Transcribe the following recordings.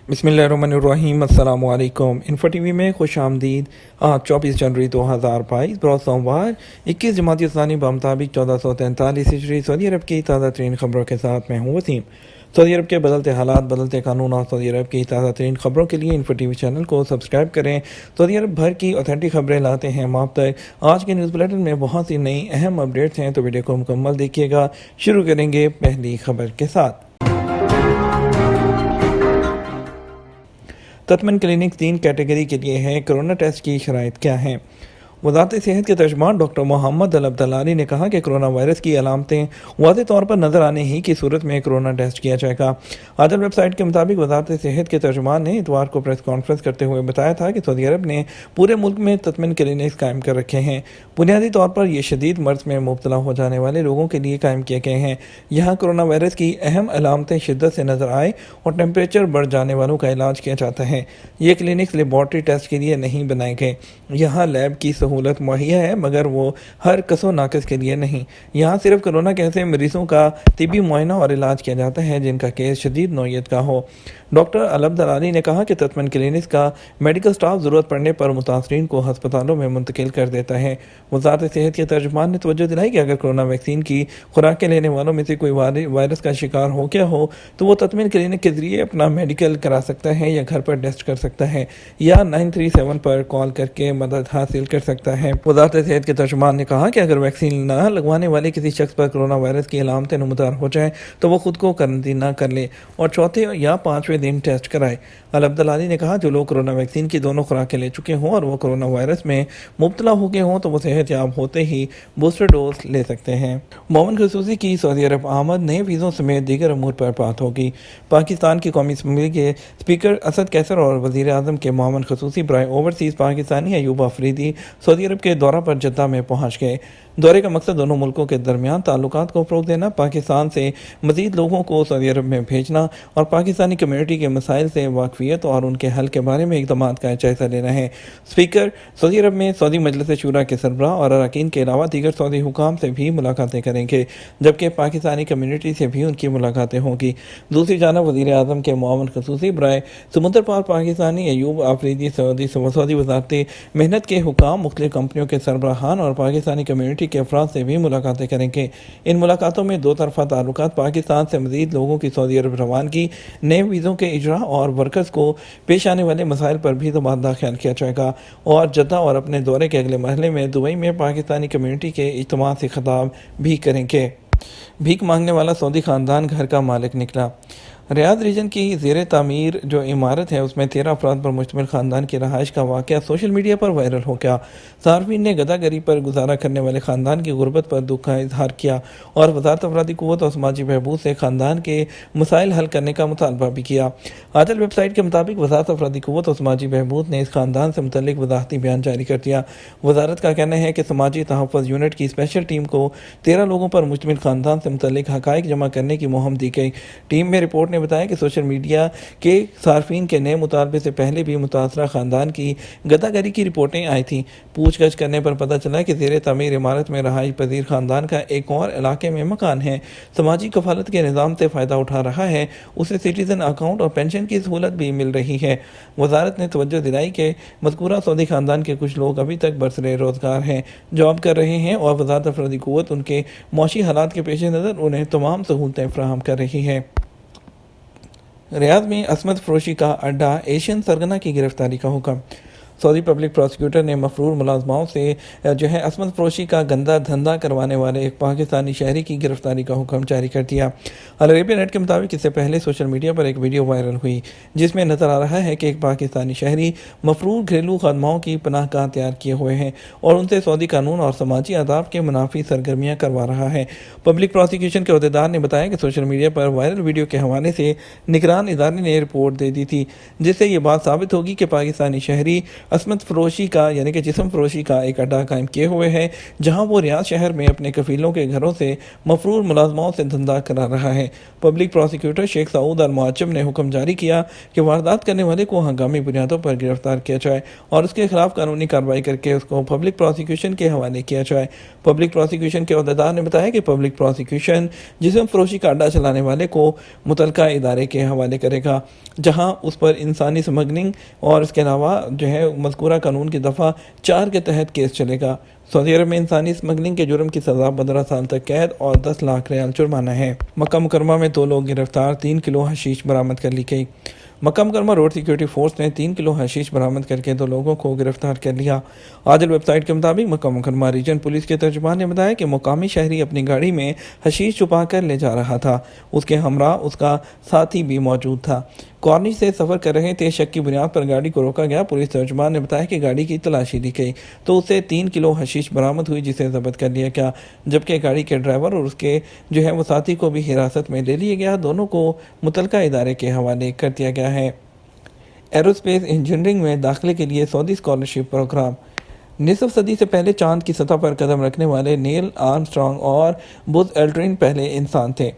بسم اللہ الرحمن الرحیم۔ السلام علیکم۔ انفو ٹی وی میں خوش آمدید۔ آج 24 جنوری 2022 بروز سوموار 21 جمادی الثانی بمطابق 1443 ہجری سعودی عرب کی تازہ ترین خبروں کے ساتھ میں ہوں وسیم۔ سعودی عرب کے بدلتے حالات، بدلتے قانون اور سعودی عرب کی تازہ ترین خبروں کے لیے انفو ٹی وی چینل کو سبسکرائب کریں۔ سعودی عرب بھر کی اوتھینٹک خبریں لاتے ہیں آپ تک۔ آج کے نیوز بلیٹن میں بہت سی نئی اہم اپڈیٹس ہیں، تو ویڈیو کو مکمل دیکھیے گا۔ شروع کریں گے پہلی خبر کے ساتھ۔ تتمن کلینک 3 کیٹیگری کے لیے ہے، کرونا ٹیسٹ کی شرائط کیا ہیں؟ وزارت صحت کے ترجمان ڈاکٹر محمد العبدلاری نے کہا کہ کرونا وائرس کی علامتیں واضح طور پر نظر آنے ہی کی صورت میں کرونا ٹیسٹ کیا جائے گا۔ عدل ویب سائٹ کے مطابق وزارت صحت کے ترجمان نے اتوار کو پریس کانفرنس کرتے ہوئے بتایا تھا کہ سعودی عرب نے پورے ملک میں تتمن کلینکس قائم کر رکھے ہیں۔ بنیادی طور پر یہ شدید مرض میں مبتلا ہو جانے والے لوگوں کے لیے قائم کیے گئے ہیں۔ یہاں کرونا وائرس کی اہم علامتیں شدت سے نظر آئے اور ٹیمپریچر بڑھ جانے والوں کا علاج کیا جاتا ہے۔ یہ کلینکس لیبارٹری ٹیسٹ کے لیے نہیں بنائے گئے۔ یہاں لیب کی سہولت مہیا ہے، مگر وہ ہر کس و ناقص کے لیے نہیں۔ یہاں صرف کرونا کے ایسے مریضوں کا طبی معائنہ اور علاج کیا جاتا ہے جن کا کیس شدید نوعیت کا ہو۔ ڈاکٹر العبدلاری نے کہا کہ تتمن کلینکس کا میڈیکل سٹاف ضرورت پڑنے پر متاثرین کو ہسپتالوں میں منتقل کر دیتا ہے۔ وزارت صحت کے ترجمان نے توجہ دلائی کہ اگر کرونا ویکسین کی خوراکیں لینے والوں میں سے کوئی وائرس کا شکار ہو گیا ہو تو وہ تتمن کلینک کے ذریعے اپنا میڈیکل کرا سکتا ہے یا گھر پر ٹیسٹ کر سکتا ہے یا 937 پر کال کر کے مدد حاصل کر سکتا ہے۔ وزارت صحت کے ترجمان نے کہا کہ اگر ویکسین نہ لگوانے والے کسی شخص پر کرونا وائرس کی علامتیں نمودار ہو جائیں تو وہ خود کو قرنطینہ کر لے اور چوتھے یا 5ویں دن ٹیسٹ کرائے۔ العبدلاری نے کہا جو لوگ کرونا ویکسین کی دونوں خوراکیں لے چکے ہوں اور وہ کرونا وائرس میں مبتلا ہو گئے ہوں تو وہ صحت یاب ہوتے ہی بوسٹر ڈوز لے سکتے ہیں۔ مومن خصوصی کی سعودی عرب آمد، نئے ویزوں سمیت دیگر امور پر بات ہوگی۔ پاکستان کی قومی اسمبلی کے اسپیکر اسد قیصر اور وزیر اعظم کے معاون خصوصی برائے اوورسیز پاکستانی ایوب آفریدی سعودی عرب کے دورہ پر جدہ میں پہنچ گئے۔ دورے کا مقصد دونوں ملکوں کے درمیان تعلقات کو فروغ دینا، پاکستان سے مزید لوگوں کو سعودی عرب میں بھیجنا اور پاکستانی کمیونٹی کے مسائل سے واقفیت اور ان کے حل کے بارے میں اقدامات کا جائزہ لینا ہے۔ اسپیکر سعودی عرب میں سعودی مجلس شورا کے سربراہ اور اراکین کے علاوہ دیگر سعودی حکام سے بھی ملاقاتیں کریں گے، جبکہ پاکستانی کمیونٹی سے بھی ان کی ملاقاتیں ہوں گی۔ دوسری جانب وزیر اعظم کے معاون خصوصی برائے سمندر پار پاکستانی ایوب آفریدی سعودی وزارت محنت کے حکام، مختلف کمپنیوں کے سربراہان اور پاکستانی کمیونٹی کے افراد سے بھی ملاقاتیں کریں گے۔ ان ملاقاتوں میں دو طرفہ تعلقات، پاکستان سے مزید لوگوں کی سعودی عرب روانگی، نئے ویزوں کے اجراء اور ورکرز کو پیش آنے والے مسائل پر بھی تبادلہ خیال کیا جائے گا۔ اور جدہ اور اپنے دورے کے اگلے مرحلے میں دبئی میں پاکستانی کمیونٹی کے اجتماع سے خطاب بھی کریں گے۔ بھیک مانگنے والا سعودی خاندان گھر کا مالک نکلا۔ ریاض ریجن کی زیر تعمیر جو عمارت ہے اس میں 13 افراد پر مشتمل خاندان کی رہائش کا واقعہ سوشل میڈیا پر وائرل ہو گیا۔ صارفین نے گدہ گری پر گزارا کرنے والے خاندان کی غربت پر دکھ کا اظہار کیا اور وزارت افرادی قوت اور سماجی بہبود سے خاندان کے مسائل حل کرنے کا مطالبہ بھی کیا۔ عدل ویب سائٹ کے مطابق وزارت افرادی قوت اور سماجی بہبود نے اس خاندان سے متعلق وضاحتی بیان جاری کر دیا۔ وزارت کا کہنا ہے کہ سماجی تحفظ یونٹ کی اسپیشل ٹیم کو 13 لوگوں پر مشتمل خاندان سے متعلق حقائق جمع کرنے کی مہم دی گئی۔ ٹیم میں رپورٹ نے بتایا کہ سوشل میڈیا کے صارفین کے نئے مطالبے سے پہلے بھی متاثرہ خاندان کی گدہ گری کی رپورٹیں آئی تھیں۔ پوچھ گچھ کرنے پر پتہ چلا کہ زیر تعمیر عمارت میں رہائش پذیر خاندان کا ایک اور علاقے میں مکان ہے، سماجی کفالت کے نظام سے فائدہ اٹھا رہا ہے، اسے سٹیزن اکاؤنٹ اور پینشن کی سہولت بھی مل رہی ہے۔ وزارت نے توجہ دلائی کہ مذکورہ سعودی خاندان کے کچھ لوگ ابھی تک برسر روزگار ہیں، جاب کر رہے ہیں اور وزارت افرادی قوت ان کے معاشی حالات کے پیش نظر انہیں تمام سہولتیں فراہم کر رہی ہے۔ ریاض میں عصمت فروشی کا اڈہ، ایشین سرگنا کی گرفتاری کا حکم۔ سعودی پبلک پراسیکیوٹر نے مفرور ملازماؤں سے عصمت فروشی کا گندا دھندا کروانے والے ایک پاکستانی شہری کی گرفتاری کا حکم جاری کر دیا۔ العربیہ نیٹ کے مطابق اس سے پہلے سوشل میڈیا پر ایک ویڈیو وائرل ہوئی جس میں نظر آ رہا ہے کہ ایک پاکستانی شہری مفرور گھریلو خادماؤں کی پناہ گاہ تیار کیے ہوئے ہیں اور ان سے سعودی قانون اور سماجی آداب کے منافی سرگرمیاں کروا رہا ہے۔ پبلک پراسیکیوشن کے عہدیدار نے بتایا کہ سوشل میڈیا پر وائرل ویڈیو کے حوالے سے نگران ادارے نے رپورٹ دے دی تھی جس سے یہ بات ثابت ہوگی کہ پاکستانی شہری عصمت فروشی کا یعنی کہ جسم فروشی کا ایک اڈا قائم کیے ہوئے ہے، جہاں وہ ریاض شہر میں اپنے کفیلوں کے گھروں سے مفرور ملازموں سے دھندا کرا رہا ہے۔ پبلک پروسیکیوٹر شیخ سعود المعجم نے حکم جاری کیا کہ واردات کرنے والے کو ہنگامی بنیادوں پر گرفتار کیا جائے اور اس کے خلاف قانونی کارروائی کر کے اس کو پبلک پروسیکیوشن کے حوالے کیا جائے۔ پبلک پروسیکیوشن کے عہدیدار نے بتایا کہ پبلک پروسیکیوشن جسم فروشی کا اڈا چلانے والے کو متعلقہ ادارے کے حوالے کرے گا، جہاں اس پر انسانی سمگلنگ اور اس کے علاوہ مذکورہ قانون کی دفعہ 4 کے تحت کیس چلے گا۔ سعودی عرب میں انسانی سمگلنگ کے جرم کی سزا 15 سال تک قید اور 10 لاکھ ریال جرمانہ ہے۔ مکہ مکرمہ میں 2 لوگ گرفتار، 3 کلو حشیش برآمد کر لی گئی۔ مکہ مکرمہ روڈ سیکیورٹی فورس نے 3 کلو حشیش برآمد کر کے 2 لوگوں کو گرفتار کر لیا۔ عادل ویب سائٹ کے مطابق مکہ مکرمہ ریجن پولیس کے ترجمان نے بتایا کہ مقامی شہری اپنی گاڑی میں حشیش چھپا کر لے جا رہا تھا، اس کے ہمراہ اس کا ساتھی بھی موجود تھا۔ کارنیش سے سفر کر رہے تھے، شک کی بنیاد پر گاڑی کو روکا گیا۔ پولیس ترجمان نے بتایا کہ گاڑی کی تلاشی لی گئی تو اسے 3 کلو حشیش برآمد ہوئی، جسے ضبط کر لیا گیا، جبکہ گاڑی کے ڈرائیور اور اس کے وہ ساتھی کو بھی حراست میں لے لیا گیا۔ دونوں کو متعلقہ ادارے کے حوالے کر دیا گیا ہے۔ ایروسپیس انجینئرنگ میں داخلے کے لیے سعودی اسکالرشپ پروگرام۔ نصف صدی سے پہلے چاند کی سطح پر قدم رکھنے والے نیل آرمسٹرانگ اور بز ایلڈرن پہلے انسان تھے۔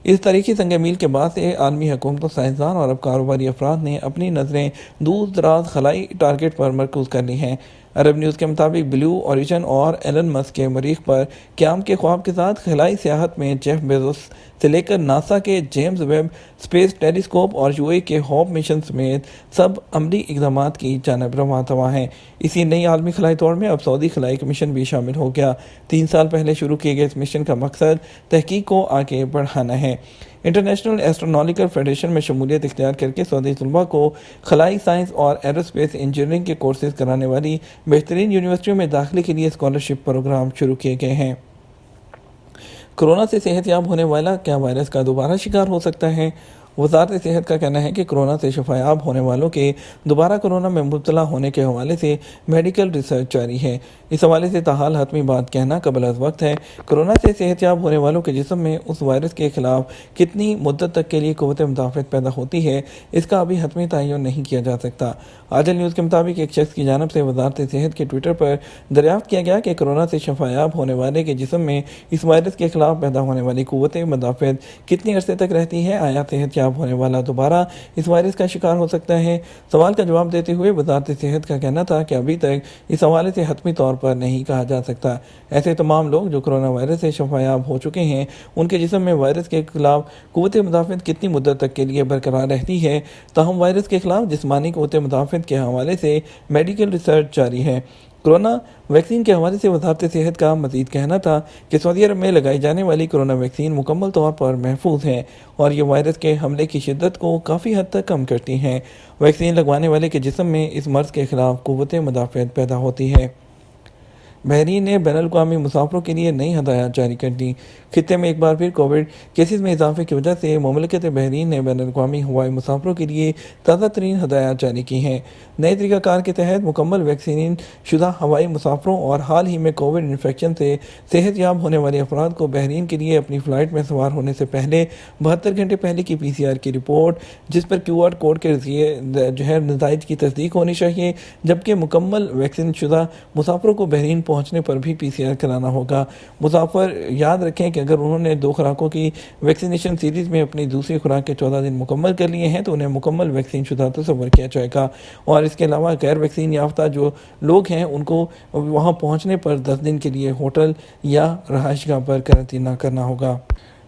اس تاریخی سنگ میل کے بعد سے عالمی حکومتوں، سائنسدان اور اب کاروباری افراد نے اپنی نظریں دور دراز خلائی ٹارگٹ پر مرکوز کر لی ہیں۔ عرب نیوز کے مطابق بلیو اوریجن اور ایلن مسک کے مریخ پر قیام کے خواب کے ساتھ خلائی سیاحت میں جیف بیزوس سے لے کر ناسا کے جیمز ویب اسپیس ٹیلیسکوپ اور UAE کے ہوپ مشن سمیت سب عملی اقدامات کی جانب رواں ہیں۔ اسی نئی عالمی خلائی دوڑ میں اب سعودی خلائی مشن بھی شامل ہو گیا۔ 3 سال پہلے شروع کیے گئے اس مشن کا مقصد تحقیق کو آگے بڑھانا ہے۔ انٹرنیشنل ایسٹرونامیکل فیڈریشن میں شمولیت اختیار کر کے سعودی طلباء کو خلائی سائنس اور ایروسپیس انجینئرنگ کے کورسز کرانے والی بہترین یونیورسٹیوں میں داخلے کے لیے اسکالرشپ پروگرام شروع کیے گئے ہیں۔ کورونا سے صحت یاب ہونے والا کیا وائرس کا دوبارہ شکار ہو سکتا ہے؟ وزارت صحت کا کہنا ہے کہ کورونا سے شفا یاب ہونے والوں کے دوبارہ کورونا میں مبتلا ہونے کے حوالے سے میڈیکل ریسرچ جاری ہے۔ اس حوالے سے تاحال حتمی بات کہنا قبل از وقت ہے۔ کورونا سے صحت یاب ہونے والوں کے جسم میں اس وائرس کے خلاف کتنی مدت تک کے لیے قوت مدافعت پیدا ہوتی ہے، اس کا ابھی حتمی تعین نہیں کیا جا سکتا۔ عادل نیوز کے مطابق ایک شخص کی جانب سے وزارت صحت کے ٹویٹر پر دریافت کیا گیا کہ کورونا سے شفا یاب ہونے والے کے جسم میں اس وائرس کے خلاف پیدا ہونے والی قوت مدافعت کتنی عرصے تک رہتی ہے؟ آیا صحت یاب ہونے والا دوبارہ اس وائرس کا شکار ہو سکتا ہے؟ سوال کا جواب دیتے ہوئے وزارت صحت کا کہنا تھا کہ ابھی تک اس حوالے سے حتمی طور پر نہیں کہا جا سکتا۔ ایسے تمام لوگ جو کورونا وائرس سے شفا یاب ہو چکے ہیں، ان کے جسم میں وائرس کے خلاف قوت مدافعت کتنی مدت تک کے لیے برقرار رہتی ہے؟ تاہم وائرس کے خلاف جسمانی قوت مدافعت کے حوالے سے میڈیکل ریسرچ جاری ہے۔ کورونا ویکسین کے حوالے سے وزارت صحت کا مزید کہنا تھا کہ سعودی عرب میں لگائی جانے والی کورونا ویکسین مکمل طور پر محفوظ ہے اور یہ وائرس کے حملے کی شدت کو کافی حد تک کم کرتی ہیں۔ ویکسین لگوانے والے کے جسم میں اس مرض کے خلاف قوت مدافعت پیدا ہوتی ہے۔ بحرین نے بین الاقوامی مسافروں کے لیے نئی ہدایات جاری کر دی۔ خطے میں ایک بار پھر کووڈ کیسز میں اضافے کی وجہ سے مملکت بحرین نے بین الاقوامی ہوائی مسافروں کے لیے تازہ ترین ہدایات جاری کی ہیں۔ نئے طریقہ کار کے تحت مکمل ویکسین شدہ ہوائی مسافروں اور حال ہی میں کووڈ انفیکشن سے صحت یاب ہونے والے افراد کو بحرین کے لیے اپنی فلائٹ میں سوار ہونے سے پہلے 72 گھنٹے پہلے کی PCR کی رپورٹ، جس پر QR کوڈ کے ذریعے نتائج کی تصدیق ہونی چاہیے، جبکہ مکمل ویکسین شدہ مسافروں کو بحرین پہنچنے پر بھی PCR کرانا ہوگا۔ مسافر یاد رکھیں کہ اگر انہوں نے 2 خوراکوں کی ویکسینیشن سیریز میں اپنی دوسری خوراک کے 14 دن مکمل کر لیے ہیں تو انہیں مکمل ویکسین شدہ تصور کیا جائے گا، اور اس کے علاوہ غیر ویکسین یافتہ جو لوگ ہیں ان کو وہاں پہنچنے پر 10 دن کے لیے ہوٹل یا رہائش گاہ پر قرنطینہ کرنا ہوگا۔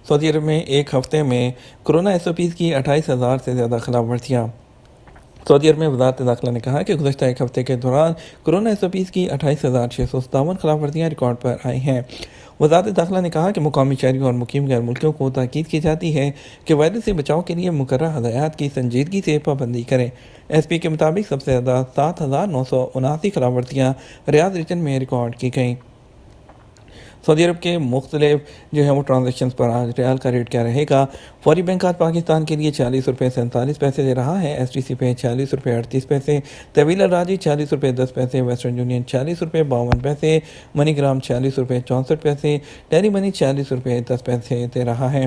سعودی عرب میں ایک ہفتے میں کورونا SOPs کی 28,000 سے زیادہ خلاف ورزیاں۔ سعودی عرب میں وزارت داخلہ نے کہا کہ گزشتہ ایک ہفتے کے دوران کورونا SOPs کی 28,657 خلاف ورزیاں ریکارڈ پر آئی ہیں۔ وزارت داخلہ نے کہا کہ مقامی شہریوں اور مقیم غیر ملکیوں کو تاکید کی جاتی ہے کہ وائرس سے بچاؤ کے لیے مقررہ ہدایات کی سنجیدگی سے پابندی کریں۔ SP کے مطابق سب سے زیادہ 7,979 خلاف ورزیاں ریاض ریجن میں ریکارڈ کی گئیں۔ سعودی عرب کے مختلف وہ ٹرانزیکشنز پر آج ریال کا ریٹ کیا رہے گا؟ فوری بینک آج پاکستان کے لیے 40 روپے 47 پیسے دے رہا ہے، STC پہ 40 روپے 38 پیسے، طویل الراجی 40 روپے 10 پیسے، ویسٹرن یونین 40 روپے 52 پیسے، منی گرام 40 روپے 64 پیسے، ڈیری منی 40 روپے 10 پیسے دے رہا ہے۔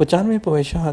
95